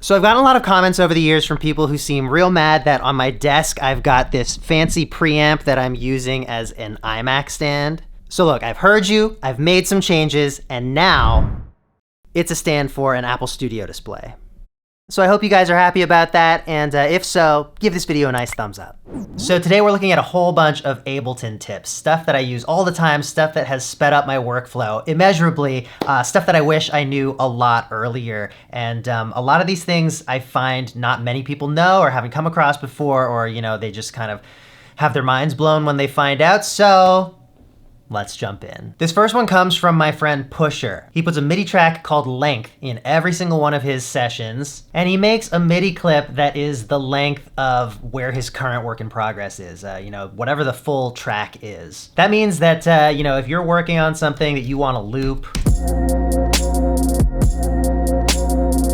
So I've gotten a lot of comments over the years from people who seem real mad that on my desk I've got this fancy preamp that I'm using as an iMac stand. So look, I've heard you, I've made some changes, and now it's a stand for an Apple Studio display. So I hope you guys are happy about that, and if so, give this video a nice thumbs up. So today we're looking at a whole bunch of Ableton tips, stuff that I use all the time, stuff that has sped up my workflow immeasurably, stuff that I wish I knew a lot earlier. And a lot of these things I find not many people know or haven't come across before, or they just kind of have their minds blown when they find out. So let's jump in. This first one comes from my friend Pusher. He puts a MIDI track called Length in every single one of his sessions, and he makes a MIDI clip that is the length of where his current work in progress is, whatever the full track is. That means that, if you're working on something that you want to loop,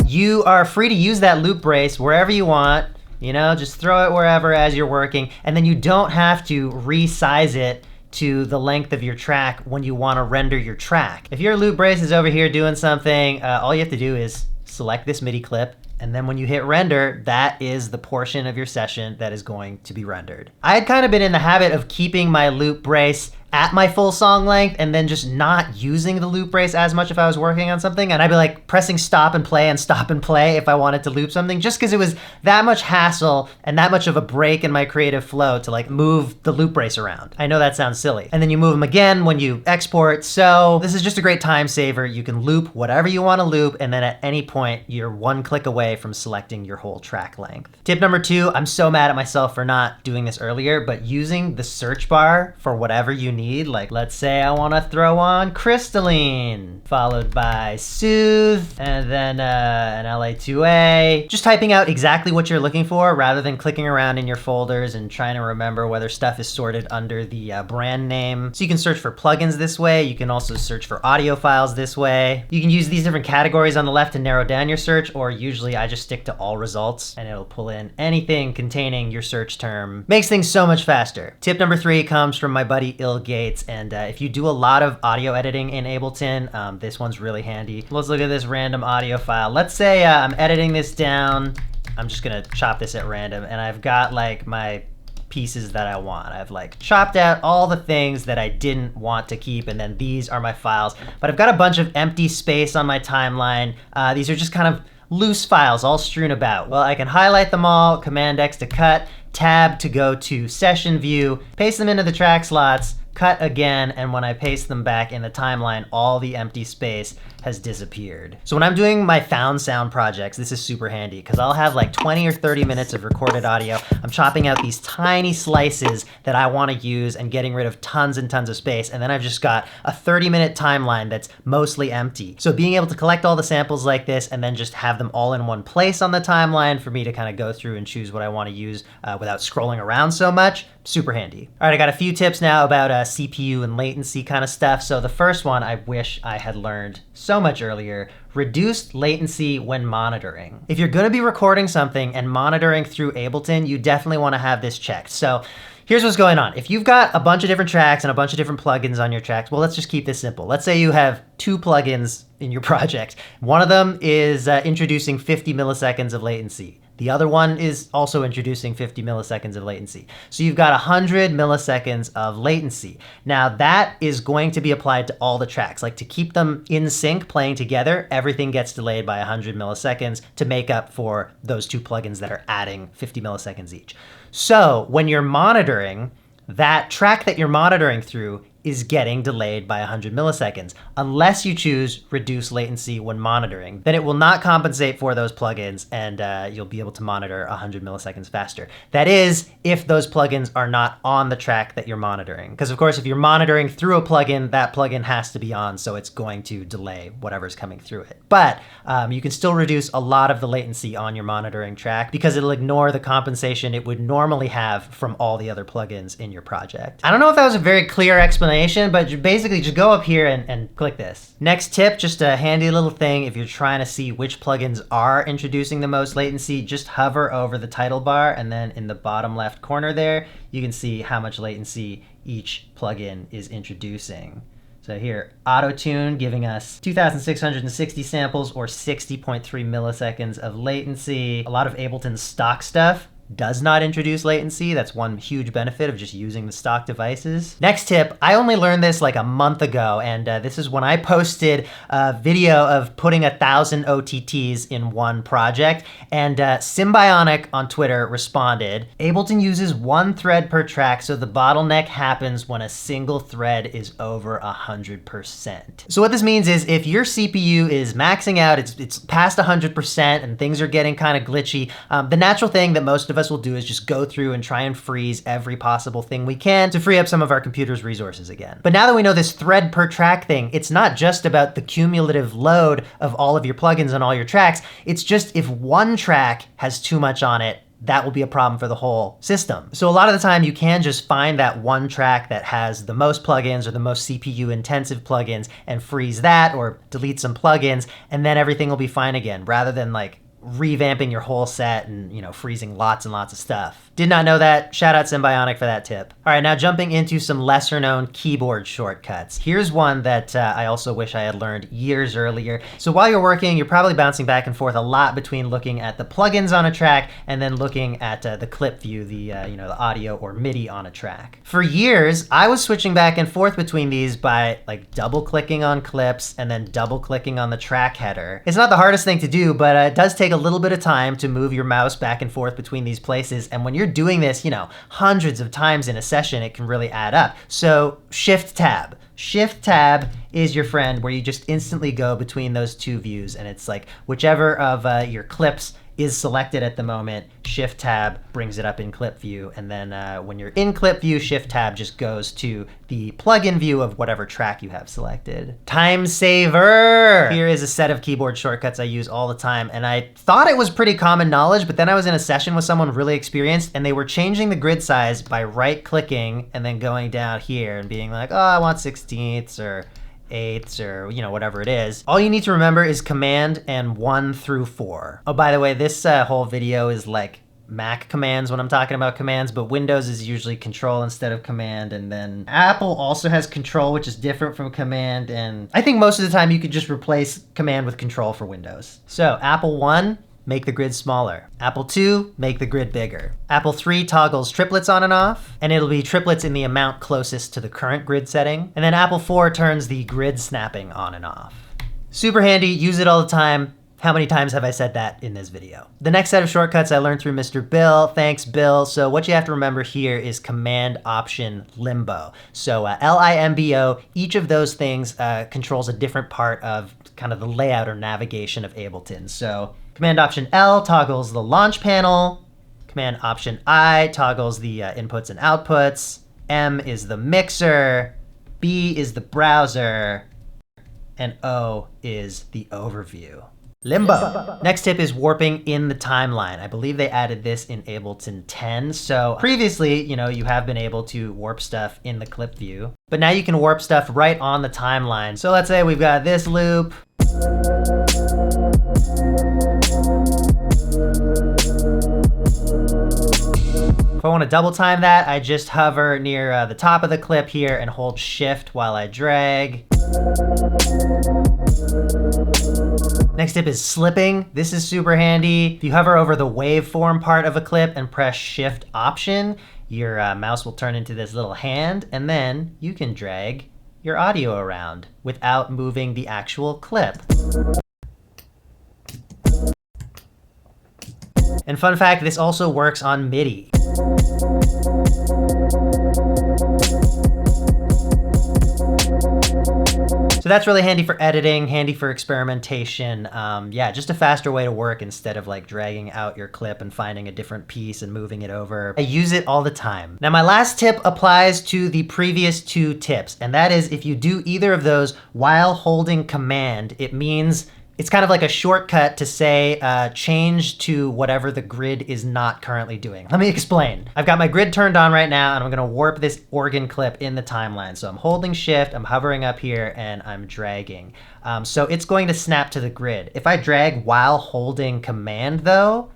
you are free to use that loop brace wherever you want, just throw it wherever as you're working, and then you don't have to resize it to the length of your track when you want to render your track. If your loop brace is over here doing something, all you have to do is select this MIDI clip, and then when you hit render, that is the portion of your session that is going to be rendered. I had kind of been in the habit of keeping my loop brace at my full song length and then just not using the loop brace as much if I was working on something, and I'd be like pressing stop and play if I wanted to loop something, just because it was that much hassle and that much of a break in my creative flow to move the loop brace around. I know that sounds silly. And then you move them again when you export, so this is just a great time saver. You can loop whatever you want to loop, and then at any point you're one click away from selecting your whole track length. Tip number 2, I'm so mad at myself for not doing this earlier, but using the search bar for whatever you need, like let's say I want to throw on crystalline, followed by soothe, and then an LA2A. Just typing out exactly what you're looking for rather than clicking around in your folders and trying to remember whether stuff is sorted under the brand name. So you can search for plugins this way. You can also search for audio files this way. You can use these different categories on the left to narrow down your search, or usually I just stick to all results and it'll pull in anything containing your search term. Makes things so much faster. Tip number 3 comes from my buddy Il Gates, and if you do a lot of audio editing in Ableton, this one's really handy. Let's look at this random audio file. Let's say I'm editing this down. I'm just gonna chop this at random, and I've got my pieces that I want. I've chopped out all the things that I didn't want to keep, and then these are my files. But I've got a bunch of empty space on my timeline. These are just kind of loose files all strewn about. Well, I can highlight them all, Command X to cut, Tab to go to session view, paste them into the track slots, cut again, and when I paste them back in the timeline, all the empty space has disappeared. So when I'm doing my found sound projects, this is super handy because I'll have 20 or 30 minutes of recorded audio. I'm chopping out these tiny slices that I want to use and getting rid of tons and tons of space, and then I've just got a 30-minute timeline that's mostly empty. So being able to collect all the samples like this and then just have them all in one place on the timeline for me to kind of go through and choose what I want to use without scrolling around so much, super handy. All right, I got a few tips now about CPU and latency kind of stuff. So the first one I wish I had learned so much earlier: reduced latency when monitoring. If you're gonna be recording something and monitoring through Ableton, you definitely wanna have this checked. So here's what's going on. If you've got a bunch of different tracks and a bunch of different plugins on your tracks, well, let's just keep this simple. Let's say you have 2 plugins in your project. One of them is introducing 50 milliseconds of latency. The other one is also introducing 50 milliseconds of latency. So you've got 100 milliseconds of latency. Now that is going to be applied to all the tracks. To keep them in sync, playing together, everything gets delayed by 100 milliseconds to make up for those 2 plugins that are adding 50 milliseconds each. So when you're monitoring, that track that you're monitoring through is getting delayed by 100 milliseconds. Unless you choose reduce latency when monitoring, then it will not compensate for those plugins, and you'll be able to monitor 100 milliseconds faster. That is, if those plugins are not on the track that you're monitoring. Because of course, if you're monitoring through a plugin, that plugin has to be on, so it's going to delay whatever's coming through it. But you can still reduce a lot of the latency on your monitoring track because it'll ignore the compensation it would normally have from all the other plugins in your project. I don't know if that was a very clear explanation, but basically just go up here and click this. Next tip, just a handy little thing. If you're trying to see which plugins are introducing the most latency, just hover over the title bar, and then in the bottom left corner there, you can see how much latency each plugin is introducing. So So here, auto tune giving us 2,660 samples or 60.3 milliseconds of latency. A lot of Ableton stock stuff does not introduce latency. That's one huge benefit of just using the stock devices. Next tip, I only learned this like a month ago, and this is when I posted a video of putting 1,000 OTTs in one project, and Symbionic on Twitter responded, Ableton uses one thread per track, so the bottleneck happens when a single thread is over 100%. So what this means is if your CPU is maxing out, it's past 100% and things are getting kind of glitchy, the natural thing that most of us will do is just go through and try and freeze every possible thing we can to free up some of our computer's resources again. But now that we know this thread per track thing, it's not just about the cumulative load of all of your plugins and all your tracks. It's just if one track has too much on it, that will be a problem for the whole system. So a lot of the time you can just find that one track that has the most plugins or the most CPU intensive plugins and freeze that or delete some plugins, and then everything will be fine again, rather than like revamping your whole set and, you know, freezing lots and lots of stuff. Did not know that. Shout out Symbionic for that tip. All right, now jumping into some lesser known keyboard shortcuts. Here's one that I also wish I had learned years earlier. So while you're working, you're probably bouncing back and forth a lot between looking at the plugins on a track and then looking at the clip view, the the audio or MIDI on a track. For years, I was switching back and forth between these by like double clicking on clips and then double clicking on the track header. It's not the hardest thing to do, but it does take a little bit of time to move your mouse back and forth between these places. And when you're doing this, hundreds of times in a session, it can really add up. So Shift Tab. Shift Tab is your friend where you just instantly go between those two views. And it's like whichever of your clips is selected at the moment, Shift Tab brings it up in clip view. And then when you're in clip view, Shift Tab just goes to the plugin view of whatever track you have selected. Time Saver! Here is a set of keyboard shortcuts I use all the time. And I thought it was pretty common knowledge, but then I was in a session with someone really experienced and they were changing the grid size by right clicking and then going down here and being like, oh, I want 16ths or 8ths or whatever it is. All you need to remember is Command and 1 through 4. Oh, by the way, this whole video is like Mac commands when I'm talking about commands, but Windows is usually Control instead of Command, and then Apple also has Control, which is different from Command, and I think most of the time you could just replace Command with Control for Windows. So Apple 1, make the grid smaller. Apple 2, make the grid bigger. Apple 3 toggles triplets on and off, and it'll be triplets in the amount closest to the current grid setting. And then Apple 4 turns the grid snapping on and off. Super handy, use it all the time. How many times have I said that in this video? The next set of shortcuts I learned through Mr. Bill. Thanks, Bill. So what you have to remember here is Command Option Limbo. So LIMBO, each of those things controls a different part of kind of the layout or navigation of Ableton. So Command Option L toggles the launch panel. Command Option I toggles the inputs and outputs. M is the mixer. B is the browser. And O is the overview. Limbo. Next tip is warping in the timeline. I believe they added this in Ableton 10. So previously, you have been able to warp stuff in the clip view, but now you can warp stuff right on the timeline. So let's say we've got this loop. If I want to double time that, I just hover near the top of the clip here and hold Shift while I drag. Next tip is slipping. This is super handy. If you hover over the waveform part of a clip and press Shift Option, your mouse will turn into this little hand, and then you can drag your audio around without moving the actual clip. And fun fact, this also works on MIDI. So that's really handy for editing, handy for experimentation. Yeah, just a faster way to work instead of like dragging out your clip and finding a different piece and moving it over. I use it all the time. Now my last tip applies to the previous two tips, and that is if you do either of those while holding Command, it means it's kind of like a shortcut to say change to whatever the grid is not currently doing. Let me explain. I've got my grid turned on right now and I'm gonna warp this organ clip in the timeline. So I'm holding Shift, I'm hovering up here and I'm dragging. So it's going to snap to the grid. If I drag while holding Command though,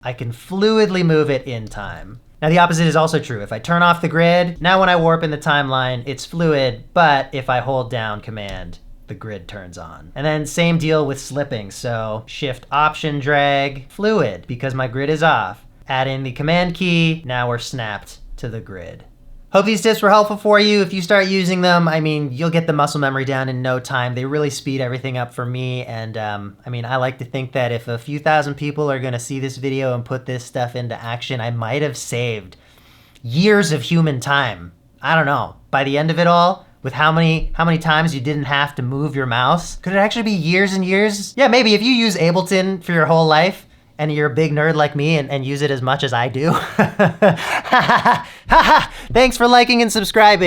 I can fluidly move it in time. Now the opposite is also true. If I turn off the grid, now when I warp in the timeline, it's fluid, but if I hold down Command, the grid turns on. And then same deal with slipping. So Shift Option drag, fluid, because my grid is off. Add in the Command key, now we're snapped to the grid. Hope these tips were helpful for you. If you start using them, I mean, you'll get the muscle memory down in no time. They really speed everything up for me. And I mean, I like to think that if a few thousand people are gonna see this video and put this stuff into action, I might have saved years of human time. I don't know. By the end of it all, with how many times you didn't have to move your mouse, could it actually be years and years? Yeah, maybe if you use Ableton for your whole life, and you're a big nerd like me and use it as much as I do. Thanks for liking and subscribing.